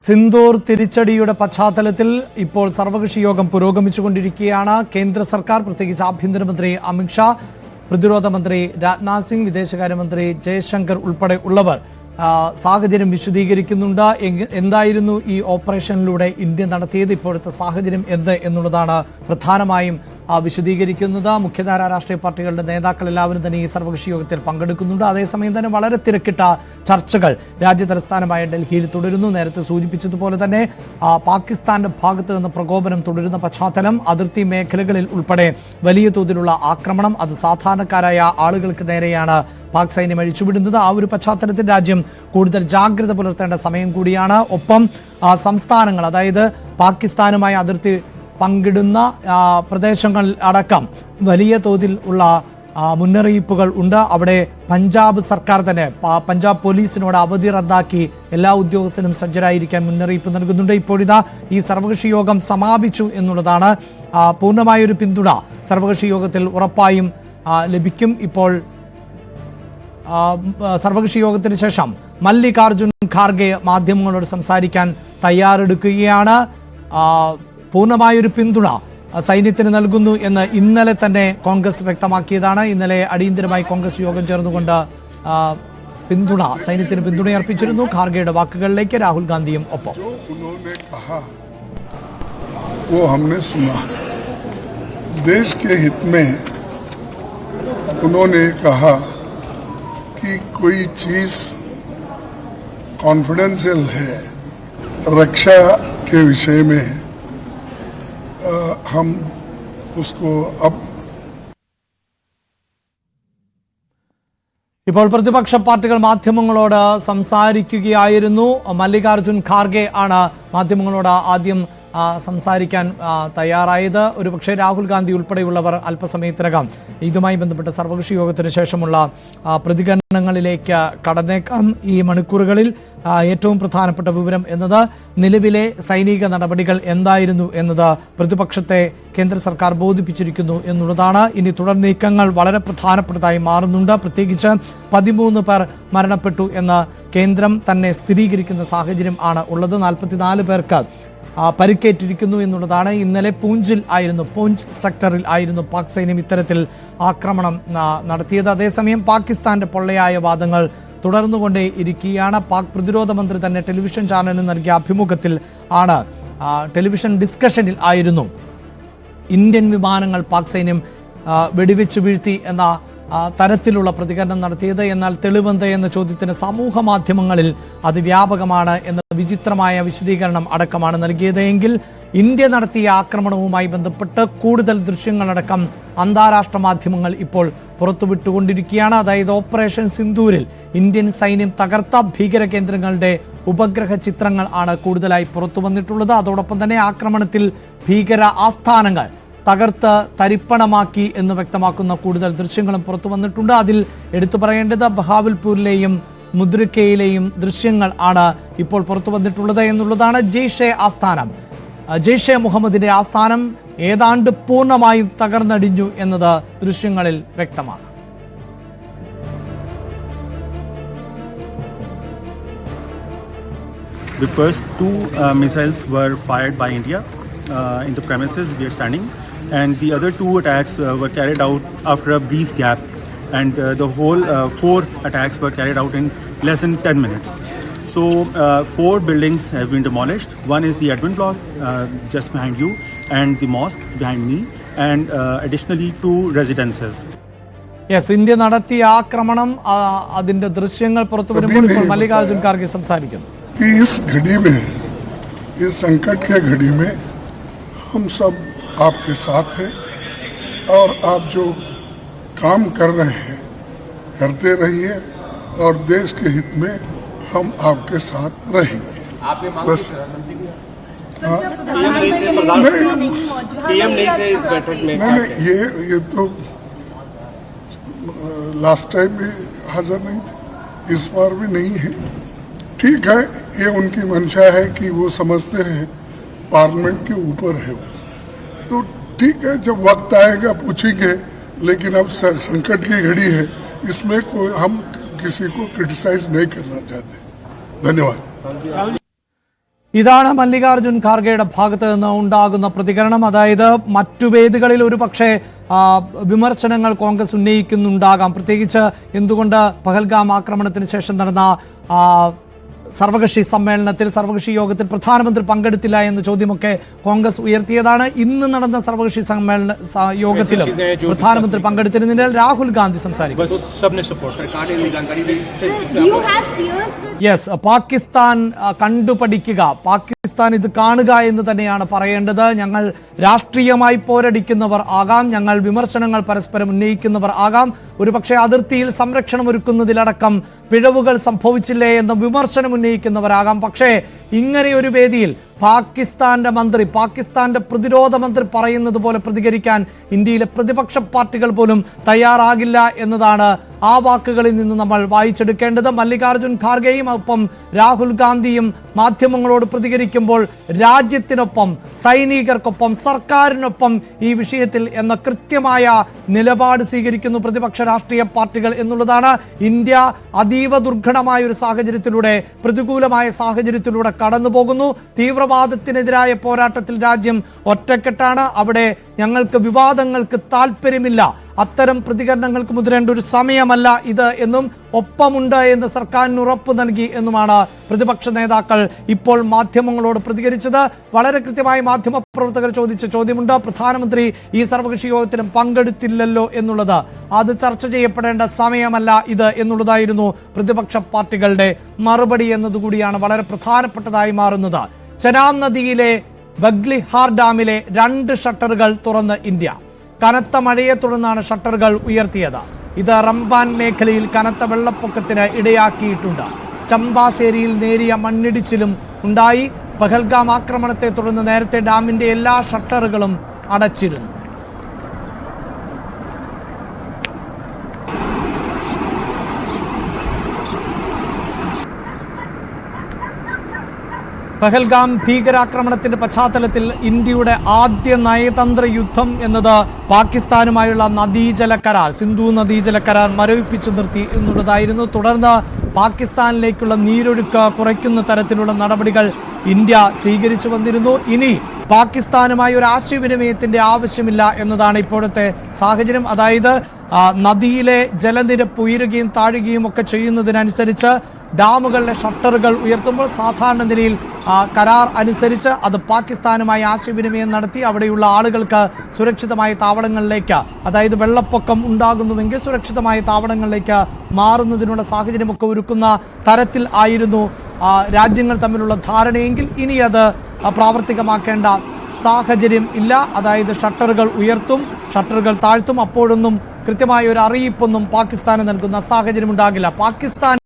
സിന്ദൂർ തിരിച്ചടിയുടെ പശ്ചാത്തലത്തിൽ ഇപ്പോൾ സർവകക്ഷി യോഗം പുരോഗമിച്ചുകൊണ്ടിരിക്കുകയാണ്. കേന്ദ്ര സർക്കാർ, പ്രത്യേകിച്ച് ആഭ്യന്തരമന്ത്രി അമിത്ഷാ, പ്രതിരോധ മന്ത്രി രാജ്നാഥ് സിംഗ്, വിദേശകാര്യമന്ത്രി ജയശങ്കർ ഉൾപ്പെടെ ഉള്ളവർ സാഹചര്യം വിശദീകരിക്കുന്നുണ്ട്. എന്തായിരുന്നു ഈ ഓപ്പറേഷനിലൂടെ ഇന്ത്യ നടത്തിയത്, ഇപ്പോഴത്തെ സാഹചര്യം എന്ത് എന്നുള്ളതാണ് പ്രധാനമായും വിശദീകരിക്കുന്നത്. മുഖ്യധാരാ രാഷ്ട്രീയ പാർട്ടികളുടെ നേതാക്കൾ എല്ലാവരും തന്നെ ഈ സർവകക്ഷി യോഗത്തിൽ പങ്കെടുക്കുന്നുണ്ട്. അതേസമയം തന്നെ വളരെ തിരക്കിട്ട ചർച്ചകൾ രാജ്യതലസ്ഥാനമായ ഡൽഹിയിൽ തുടരുന്നു. നേരത്തെ സൂചിപ്പിച്ചതുപോലെ തന്നെ പാകിസ്ഥാന്റെ ഭാഗത്ത് നിന്ന് പ്രകോപനം തുടരുന്ന പശ്ചാത്തലം, അതിർത്തി മേഖലകളിൽ ഉൾപ്പെടെ വലിയ തോതിലുള്ള ആക്രമണം, അത് സാധാരണക്കാരായ ആളുകൾക്ക് നേരെയാണ് പാക് സൈന്യം അഴിച്ചുവിടുന്നത്. ആ ഒരു പശ്ചാത്തലത്തിൽ രാജ്യം കൂടുതൽ ജാഗ്രത പുലർത്തേണ്ട സമയം കൂടിയാണ്. ഒപ്പം സംസ്ഥാനങ്ങൾ, അതായത് പാകിസ്ഥാനുമായി അതിർത്തി പങ്കിടുന്ന പ്രദേശങ്ങൾ അടക്കം വലിയ തോതിൽ ഉള്ള മുന്നറിയിപ്പുകൾ ഉണ്ട്. അവിടെ പഞ്ചാബ് സർക്കാർ തന്നെ പഞ്ചാബ് പോലീസിനോട് അവധി റദ്ദാക്കി എല്ലാ ഉദ്യോഗസ്ഥരും സജ്ജരായിരിക്കാൻ മുന്നറിയിപ്പ് നൽകുന്നുണ്ട്. ഇപ്പോഴിതാ ഈ സർവകക്ഷി യോഗം സമാപിച്ചു എന്നുള്ളതാണ്. പൂർണ്ണമായൊരു പിന്തുണ സർവകക്ഷി യോഗത്തിൽ ഉറപ്പായും ലഭിക്കും. ഇപ്പോൾ സർവകക്ഷി യോഗത്തിന് ശേഷം മല്ലികാർജുൻ ഖാർഗെ മാധ്യമങ്ങളോട് സംസാരിക്കാൻ തയ്യാറെടുക്കുകയാണ്. പൂർണ്ണമായൊരു പിന്തുണ സൈന്യത്തിന് നൽകുന്നു എന്ന് ഇന്നലെ തന്നെ കോൺഗ്രസ് വ്യക്തമാക്കിയതാണ്. ഇന്നലെ അടിയന്തരമായി കോൺഗ്രസ് യോഗം ചേർന്നുകൊണ്ട് പിന്തുണ, സൈന്യത്തിന് പിന്തുണയർപ്പിച്ചിരുന്നു. ഖാർഗെയുടെ വാക്കുകളിലേക്ക് രാഹുൽ ഗാന്ധിയും ഒപ്പം. देश के हित में उन्होंने कहा कि कोई चीज कॉन्फिडेंशियल है रक्षा के विषय में, हम उसको अब ഇപ്പോൾ പ്രതിപക്ഷ പാർട്ടികൾ മാധ്യമങ്ങളോട് സംസാരിക്കുകയായിരുന്നു. മല്ലികാർജുൻ ഖാർഗെ ആണ് മാധ്യമങ്ങളോട് ആദ്യം സംസാരിക്കാൻ തയ്യാറായത്. ഒരുപക്ഷെ രാഹുൽ ഗാന്ധി ഉൾപ്പെടെയുള്ളവർ അല്പസമയത്തിനകം ഇതുമായി ബന്ധപ്പെട്ട സർവകക്ഷി യോഗത്തിന് ശേഷമുള്ള പ്രതികരണങ്ങളിലേക്ക് കടന്നേക്കാം. ഈ മണിക്കൂറുകളിൽ ഏറ്റവും പ്രധാനപ്പെട്ട വിവരം എന്നത് നിലവിലെ സൈനിക നടപടികൾ എന്തായിരുന്നു എന്നത് പ്രതിപക്ഷത്തെ കേന്ദ്ര സർക്കാർ ബോധിപ്പിച്ചിരിക്കുന്നു എന്നുള്ളതാണ്. ഇനി തുടർ നീക്കങ്ങൾ വളരെ പ്രധാനപ്പെട്ടതായി മാറുന്നുണ്ട്. പ്രത്യേകിച്ച് 13 പേർ മരണപ്പെട്ടു എന്ന് കേന്ദ്രം തന്നെ സ്ഥിരീകരിക്കുന്ന സാഹചര്യം ആണ് ഉള്ളത്. 44 പേർക്ക് പരിക്കേറ്റിരിക്കുന്നു എന്നുള്ളതാണ്. ഇന്നലെ പൂഞ്ച് സെക്ടറിൽ ആയിരുന്നു പാക് സൈന്യം ഇത്തരത്തിൽ ആക്രമണം നടത്തിയത്. അതേസമയം പാകിസ്ഥാന്റെ പൊള്ളയായ വാദങ്ങൾ തുടർന്നുകൊണ്ടേ ഇരിക്കുകയാണ്. പാക് പ്രതിരോധ മന്ത്രി തന്നെ ടെലിവിഷൻ ചാനലിന് നൽകിയ അഭിമുഖത്തിൽ ആണ്, ടെലിവിഷൻ ഡിസ്കഷനിൽ ആയിരുന്നു ഇന്ത്യൻ വിമാനങ്ങൾ പാക് സൈന്യം വെടിവെച്ച് വീഴ്ത്തി എന്ന തരത്തിലുള്ള പ്രതികരണം നടത്തിയത്. എന്നാൽ തെളിവെന്ത് എന്ന ചോദ്യത്തിന് സമൂഹ മാധ്യമങ്ങളിൽ അതിവ്യാപകമാണ് എന്ന വിചിത്രമായ വിശദീകരണം അടക്കമാണ് നൽകിയത്. എങ്കിൽ ഇന്ത്യ നടത്തിയ ആക്രമണവുമായി ബന്ധപ്പെട്ട് കൂടുതൽ ദൃശ്യങ്ങളടക്കം അന്താരാഷ്ട്ര മാധ്യമങ്ങൾ ഇപ്പോൾ പുറത്തുവിട്ടുകൊണ്ടിരിക്കുകയാണ്. അതായത് ഓപ്പറേഷൻ സിന്ദൂരിൽ ഇന്ത്യൻ സൈന്യം തകർത്ത ഭീകര കേന്ദ്രങ്ങളുടെ ഉപഗ്രഹ ചിത്രങ്ങൾ ആണ് കൂടുതലായി പുറത്തു വന്നിട്ടുള്ളത്. അതോടൊപ്പം തന്നെ ആക്രമണത്തിൽ ഭീകര ആസ്ഥാനങ്ങൾ തകർത്ത് തരിപ്പണമാക്കി എന്ന് വ്യക്തമാക്കുന്ന കൂടുതൽ ദൃശ്യങ്ങളും പുറത്തു വന്നിട്ടുണ്ട്. അതിൽ എടുത്തു പറയേണ്ടത് ബഹാവൽപൂരിലെയും മുദ്രിക്കയിലെയും ദൃശ്യങ്ങൾ ആണ് ഇപ്പോൾ പുറത്തു വന്നിട്ടുള്ളത് എന്നുള്ളതാണ്. ജെയ്ഷെ മുഹമ്മദിന്റെ ആസ്ഥാനം ഏതാണ്ട് പൂർണ്ണമായും തകർന്നടിഞ്ഞു എന്നത് ദൃശ്യങ്ങളിൽ വ്യക്തമാണ്. The first two missiles were fired by India in the premises we are standing, and the other two attacks were carried out after a brief gap, and the whole 4 attacks were carried out in less than 10 minutes. So 4 buildings have been demolished. One is the admin block just behind you, and the mosque behind me, and additionally 2 residences. Yes, India നടത്തിയ ആക്രമണം, അതിന്റെ ദൃശ്യങ്ങൾ പുറത്തു വരുമ്പോൾ ഇപ്പോൾ മല്ലികാർജുൻ ഖാർഗെ സംസാരിക്കുന്നു. इस घड़ी में, इस संकट के घड़ी में हम सब आपके साथ हैं, और आप जो काम कर रहे हैं करते रहिए, और देश के हित में हम आपके साथ रहेंगे. बस नहीं, ये तो लास्ट टाइम भी हाजिर नहीं थे, इस बार भी नहीं है. ठीक है, ये उनकी मंशा है कि वो समझते हैं पार्लियामेंट के ऊपर है वो, तो ठीक है, जब वक्त आएगा पूछेंगे. लेकिन अब संकट की घड़ी है, इसमें कोई हम किसी को क्रिटिसाइज नहीं करना चाहते. धन्यवाद. ഇതാണ് മല്ലികാർജുൻ ഖാർഗെയുടെ ഭാഗത്ത് നിന്ന് ഉണ്ടാകുന്ന പ്രതികരണം. അതായത് മറ്റു വേദികളിൽ ഒരു പക്ഷേ വിമർശനങ്ങൾ കോൺഗ്രസ് ഉന്നയിക്കുന്നുണ്ടാകാം. പ്രത്യേകിച്ച് എന്തുകൊണ്ട് പഹൽഗാം ആക്രമണത്തിന് ശേഷം നടന്ന സർവകക്ഷി സമ്മേളനത്തിൽ, സർവകക്ഷി യോഗത്തിൽ പ്രധാനമന്ത്രി പങ്കെടുത്തില്ല എന്ന ചോദ്യമൊക്കെ കോൺഗ്രസ് ഉയർത്തിയതാണ്. ഇന്ന് നടന്ന സർവകക്ഷി സമ്മേളന യോഗത്തിലും പ്രധാനമന്ത്രി പങ്കെടുത്തിരുന്നതിൽ രാഹുൽ ഗാന്ധി സംസാരിക്കും. യെസ്, പാകിസ്ഥാൻ കണ്ടുപഠിക്കുക, പാകിസ്ഥാൻ ഇത് കാണുക എന്ന് തന്നെയാണ് പറയേണ്ടത്. ഞങ്ങൾ രാഷ്ട്രീയമായി പോരടിക്കുന്നവർ ആകാം, ഞങ്ങൾ വിമർശനങ്ങൾ പരസ്പരം ഉന്നയിക്കുന്നവർ ആകാം, ഒരുപക്ഷെ അതിർത്തിയിൽ സംരക്ഷണം ഒരുക്കുന്നതിലടക്കം പിഴവുകൾ സംഭവിച്ചില്ലേ എന്ന വിമർശനം ഉന്നയിക്കുന്നവരാകാം. പക്ഷേ ഇങ്ങനെ ഒരു വേദിയിൽ പാകിസ്ഥാന്റെ മന്ത്രി, പാകിസ്ഥാന്റെ പ്രതിരോധ മന്ത്രി പറയുന്നത് പോലെ പ്രതികരിക്കാൻ ഇന്ത്യയിലെ പ്രതിപക്ഷ പാർട്ടികൾ പോലും തയ്യാറാകില്ല എന്നതാണ് ആ വാക്കുകളിൽ നിന്ന് നമ്മൾ വായിച്ചെടുക്കേണ്ടത്. മല്ലികാർജുൻ ഖാർഗെയും ഒപ്പം രാഹുൽ ഗാന്ധിയും മാധ്യമങ്ങളോട് പ്രതികരിക്കുമ്പോൾ രാജ്യത്തിനൊപ്പം, സൈനികർക്കൊപ്പം, സർക്കാരിനൊപ്പം ഈ വിഷയത്തിൽ എന്ന കൃത്യമായ നിലപാട് സ്വീകരിക്കുന്നു പ്രതിപക്ഷ രാഷ്ട്രീയ പാർട്ടികൾ എന്നുള്ളതാണ്. ഇന്ത്യ അതീവ ദുർഘടമായ ഒരു സാഹചര്യത്തിലൂടെ, പ്രതികൂലമായ സാഹചര്യത്തിലൂടെ കടന്നു പോകുന്നു. തീവ്രവാദത്തിനെതിരായ പോരാട്ടത്തിൽ രാജ്യം ഒറ്റക്കെട്ടാണ്. അവിടെ ഞങ്ങൾക്ക് വിവാദങ്ങൾക്ക് താല്പര്യമില്ല. അത്തരം പ്രതികരണങ്ങൾക്ക് മുതിരേണ്ട ഒരു സമയമല്ല ഇത് എന്നും ഒപ്പമുണ്ട് എന്ന് സർക്കാരിന് ഉറപ്പ് നൽകി എന്നുമാണ് പ്രതിപക്ഷ നേതാക്കൾ ഇപ്പോൾ മാധ്യമങ്ങളോട് പ്രതികരിച്ചത്. വളരെ കൃത്യമായി മാധ്യമപ്രവർത്തകർ ചോദിച്ച ചോദ്യമുണ്ട്. പ്രധാനമന്ത്രി ഈ സർവകക്ഷി യോഗത്തിലും പങ്കെടുത്തില്ലല്ലോ എന്നുള്ളത്, അത് ചർച്ച ചെയ്യപ്പെടേണ്ട സമയമല്ല ഇത് എന്നുള്ളതായിരുന്നു പ്രതിപക്ഷ പാർട്ടികളുടെ മറുപടി എന്നതുകൂടിയാണ് വളരെ പ്രധാനപ്പെട്ടതായി മാറുന്നത്. ചെനാബ് നദിയിലെ ബഗ്ലിഹാർ ഡാമിലെ 2 ഷട്ടറുകൾ തുറന്ന് ഇന്ത്യ. കനത്ത മഴയെ തുടർന്നാണ് ഷട്ടറുകൾ ഉയർത്തിയത്. ഇത് റംബാൻ മേഖലയിൽ കനത്ത വെള്ളപ്പൊക്കത്തിന് ഇടയാക്കിയിട്ടുണ്ട്. ചമ്പാസേരിയിൽ നേരിയ മണ്ണിടിച്ചിലും ഉണ്ടായി. പഹൽഗാം ആക്രമണത്തെ തുടർന്ന് നേരത്തെ ഡാമിന്റെ എല്ലാ ഷട്ടറുകളും അടച്ചിരുന്നു. പഹൽഗാം ഭീകരാക്രമണത്തിന്റെ പശ്ചാത്തലത്തിൽ ഇന്ത്യയുടെ ആദ്യ നയതന്ത്ര യുദ്ധം എന്നത് പാകിസ്ഥാനുമായുള്ള നദീജല കരാർ, സിന്ധു നദീജല കരാർ മരവിപ്പിച്ചു നിർത്തി എന്നുള്ളതായിരുന്നു. തുടർന്ന് പാകിസ്ഥാനിലേക്കുള്ള നീരൊഴുക്ക് കുറയ്ക്കുന്ന തരത്തിലുള്ള നടപടികൾ ഇന്ത്യ സ്വീകരിച്ചു വന്നിരുന്നു. ഇനി പാകിസ്ഥാനുമായി ഒരു ആശയവിനിമയത്തിന്റെ ആവശ്യമില്ല എന്നതാണ് ഇപ്പോഴത്തെ സാഹചര്യം. അതായത് നദിയിലെ ജലനിരപ്പ് ഉയരുകയും താഴുകയും ഒക്കെ ചെയ്യുന്നതിനനുസരിച്ച് ഡാമുകളിലെ ഷട്ടറുകൾ ഉയർത്തുമ്പോൾ സാധാരണ നിലയിൽ കരാർ അനുസരിച്ച് അത് പാകിസ്ഥാനുമായി ആശയവിനിമയം നടത്തി അവിടെയുള്ള ആളുകൾക്ക് സുരക്ഷിതമായ താവളങ്ങളിലേക്ക്, അതായത് വെള്ളപ്പൊക്കം ഉണ്ടാകുന്നുവെങ്കിൽ സുരക്ഷിതമായ താവളങ്ങളിലേക്ക് മാറുന്നതിനുള്ള സാഹചര്യമൊക്കെ ഒരുക്കുന്ന തരത്തിൽ ആയിരുന്നു രാജ്യങ്ങൾ തമ്മിലുള്ള ധാരണയെങ്കിൽ ഇനി അത് പ്രാവർത്തികമാക്കേണ്ട സാഹചര്യം ഇല്ല. അതായത് ഷട്ടറുകൾ ഉയർത്തും, ഷട്ടറുകൾ താഴ്ത്തും, അപ്പോഴൊന്നും കൃത്യമായ ഒരു അറിയിപ്പൊന്നും പാകിസ്ഥാന് നൽകുന്ന സാഹചര്യം ഉണ്ടാകില്ല. പാകിസ്ഥാൻ